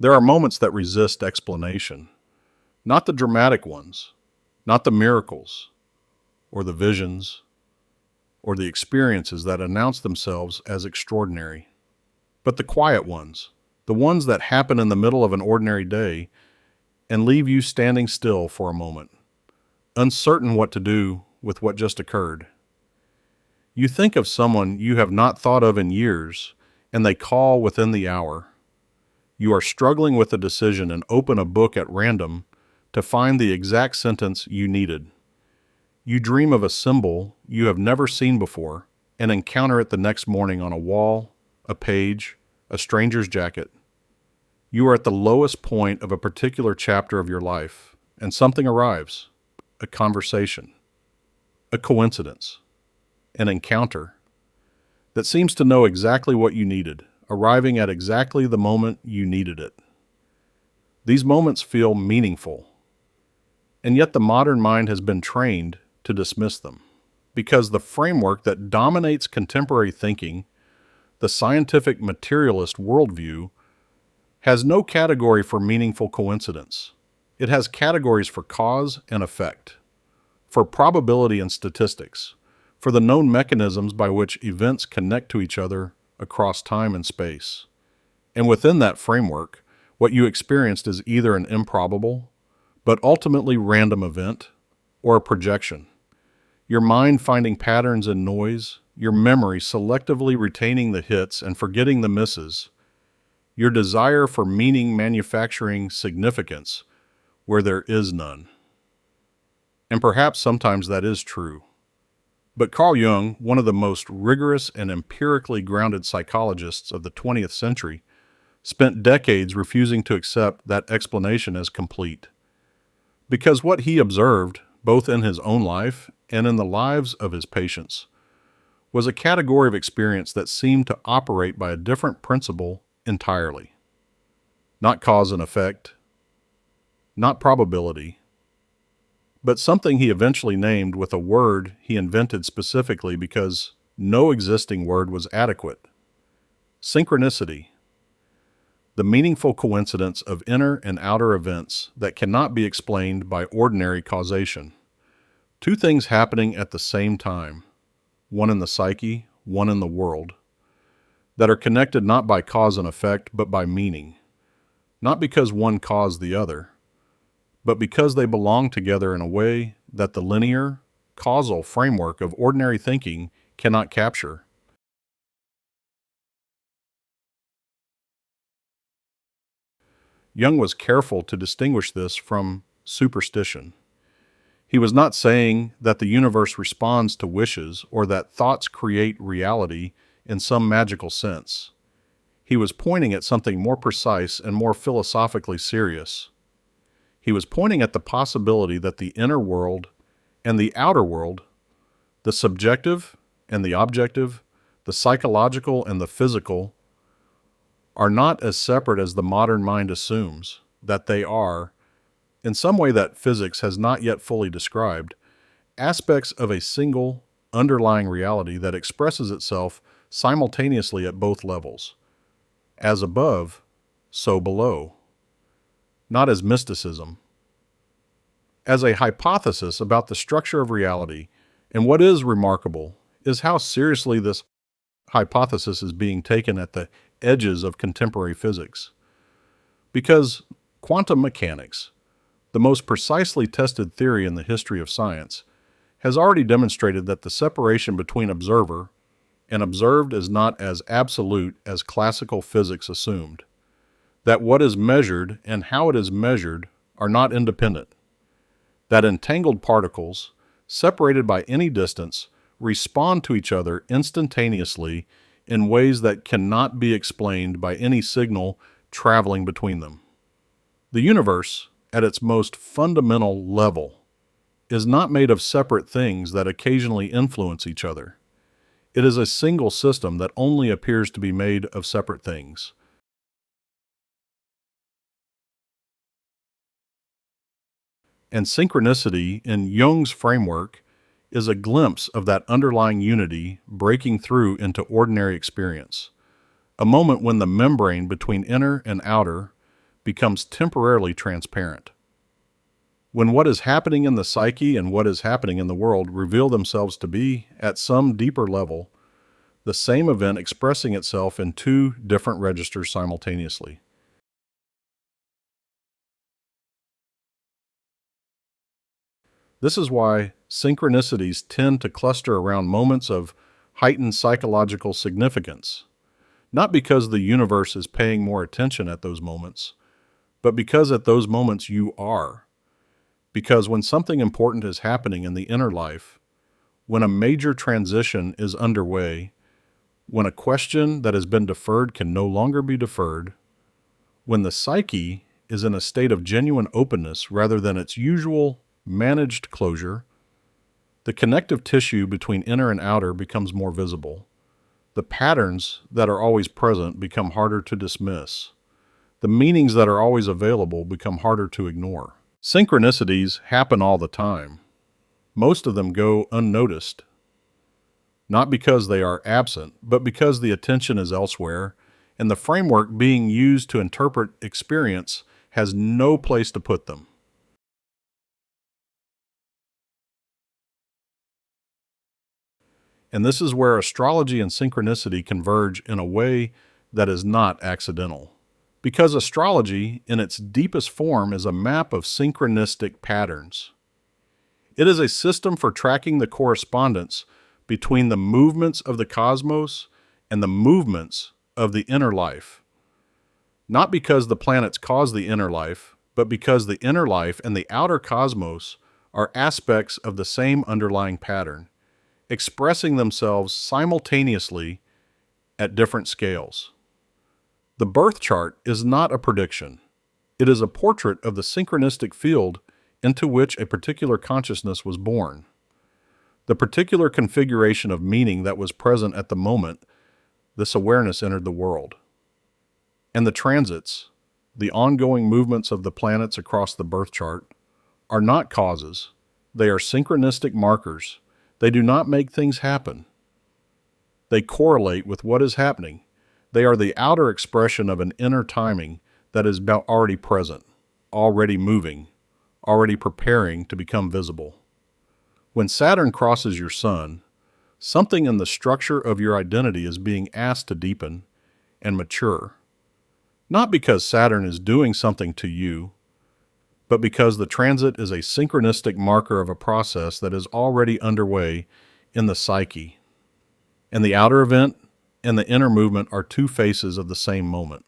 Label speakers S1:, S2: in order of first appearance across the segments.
S1: There are moments that resist explanation, not the dramatic ones, not the miracles, or the visions, or the experiences that announce themselves as extraordinary, but the quiet ones, the ones that happen in the middle of an ordinary day and leave you standing still for a moment, uncertain what to do with what just occurred. You think of someone you have not thought of in years, and they call within the hour. You are struggling with a decision and open a book at random to find the exact sentence you needed. You dream of a symbol you have never seen before and encounter it the next morning on a wall, a page, a stranger's jacket. You are at the lowest point of a particular chapter of your life, and something arrives, a conversation, a coincidence, an encounter that seems to know exactly what you needed, arriving at exactly the moment you needed it. These moments feel meaningful, and yet the modern mind has been trained to dismiss them, because the framework that dominates contemporary thinking, the scientific materialist worldview, has no category for meaningful coincidence. It has categories for cause and effect, for probability and statistics, for the known mechanisms by which events connect to each other across time and space. And within that framework, what you experienced is either an improbable, but ultimately random event, or a projection. Your mind finding patterns in noise, your memory selectively retaining the hits and forgetting the misses, your desire for meaning manufacturing significance where there is none. And perhaps sometimes that is true. But Carl Jung, one of the most rigorous and empirically grounded psychologists of the 20th century, spent decades refusing to accept that explanation as complete. Because what he observed, both in his own life and in the lives of his patients, was a category of experience that seemed to operate by a different principle entirely. Not cause and effect, not probability, but something he eventually named with a word he invented specifically because no existing word was adequate. Synchronicity, the meaningful coincidence of inner and outer events that cannot be explained by ordinary causation. Two things happening at the same time, one in the psyche, one in the world, that are connected not by cause and effect, but by meaning. Not because one caused the other, but because they belong together in a way that the linear, causal framework of ordinary thinking cannot capture. Jung was careful to distinguish this from superstition. He was not saying that the universe responds to wishes or that thoughts create reality in some magical sense. He was pointing at something more precise and more philosophically serious. He was pointing at the possibility that the inner world and the outer world, the subjective and the objective, the psychological and the physical, are not as separate as the modern mind assumes that they are, in some way that physics has not yet fully described, aspects of a single underlying reality that expresses itself simultaneously at both levels. As above, so below. Not as mysticism. As a hypothesis about the structure of reality, and what is remarkable is how seriously this hypothesis is being taken at the edges of contemporary physics. Because quantum mechanics, the most precisely tested theory in the history of science, has already demonstrated that the separation between observer and observed is not as absolute as classical physics assumed, that what is measured and how it is measured are not independent, that entangled particles, separated by any distance, respond to each other instantaneously in ways that cannot be explained by any signal traveling between them. The universe, at its most fundamental level, is not made of separate things that occasionally influence each other. It is a single system that only appears to be made of separate things. And synchronicity, in Jung's framework, is a glimpse of that underlying unity breaking through into ordinary experience, a moment when the membrane between inner and outer, becomes temporarily transparent. When what is happening in the psyche and what is happening in the world reveal themselves to be, at some deeper level, the same event expressing itself in two different registers simultaneously. This is why synchronicities tend to cluster around moments of heightened psychological significance, not because the universe is paying more attention at those moments, but because at those moments you are. Because when something important is happening in the inner life, when a major transition is underway, when a question that has been deferred can no longer be deferred, when the psyche is in a state of genuine openness rather than its usual managed closure, the connective tissue between inner and outer becomes more visible. The patterns that are always present become harder to dismiss. The meanings that are always available become harder to ignore. Synchronicities happen all the time. Most of them go unnoticed, not because they are absent, but because the attention is elsewhere, and the framework being used to interpret experience has no place to put them. And this is where astrology and synchronicity converge in a way that is not accidental. Because astrology, in its deepest form, is a map of synchronistic patterns. It is a system for tracking the correspondence between the movements of the cosmos and the movements of the inner life. Not because the planets cause the inner life, but because the inner life and the outer cosmos are aspects of the same underlying pattern, expressing themselves simultaneously at different scales. The birth chart is not a prediction. It is a portrait of the synchronistic field into which a particular consciousness was born, the particular configuration of meaning that was present at the moment this awareness entered the world. And the transits, the ongoing movements of the planets across the birth chart, are not causes. They are synchronistic markers. They do not make things happen. They correlate with what is happening. They are the outer expression of an inner timing that is already present, already moving, already preparing to become visible. When Saturn crosses your sun, something in the structure of your identity is being asked to deepen and mature. Not because Saturn is doing something to you, but because the transit is a synchronistic marker of a process that is already underway in the psyche. And the outer event and the inner movement are two faces of the same moment.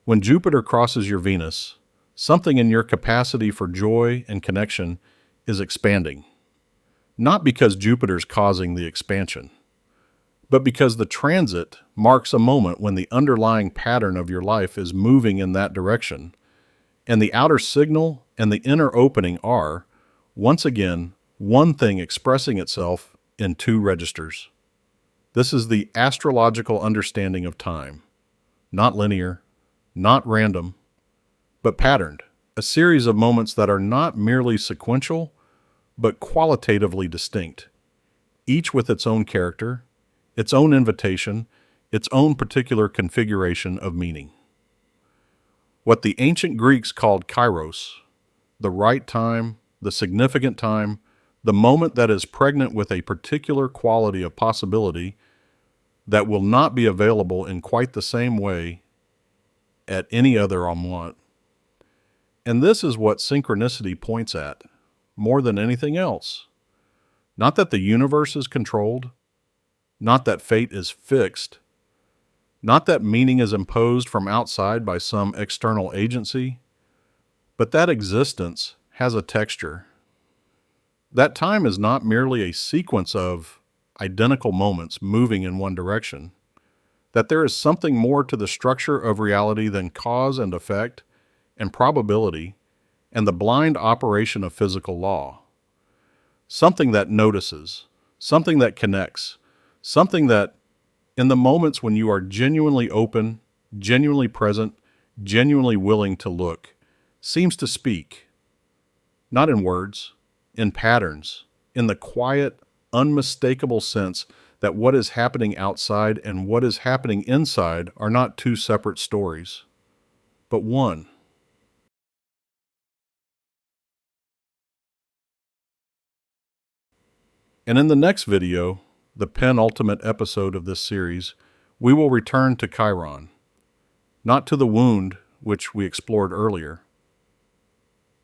S1: When Jupiter crosses your Venus, something in your capacity for joy and connection is expanding. Not because Jupiter's causing the expansion, but because the transit marks a moment when the underlying pattern of your life is moving in that direction, and the outer signal and the inner opening are, once again, one thing expressing itself in two registers. This is the astrological understanding of time, not linear, not random, but patterned, a series of moments that are not merely sequential, but qualitatively distinct, each with its own character, its own invitation, its own particular configuration of meaning. What the ancient Greeks called kairos, the right time, the significant time, the moment that is pregnant with a particular quality of possibility that will not be available in quite the same way at any other moment. And this is what synchronicity points at, more than anything else. Not that the universe is controlled, not that fate is fixed, not that meaning is imposed from outside by some external agency, but that existence has a texture. That time is not merely a sequence of identical moments moving in one direction, that there is something more to the structure of reality than cause and effect and probability and the blind operation of physical law. Something that notices, something that connects, something that, in the moments when you are genuinely open, genuinely present, genuinely willing to look, seems to speak, not in words, in patterns, in the quiet, unmistakable sense that what is happening outside and what is happening inside are not two separate stories, but one. And in the next video, the penultimate episode of this series, we will return to Chiron, not to the wound which we explored earlier,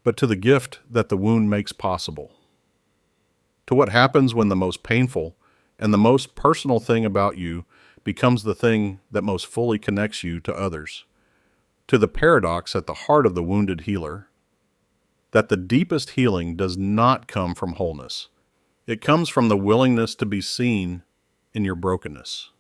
S1: but to the gift that the wound makes possible, to what happens when the most painful and the most personal thing about you becomes the thing that most fully connects you to others, to the paradox at the heart of the wounded healer, that the deepest healing does not come from wholeness. It comes from the willingness to be seen in your brokenness.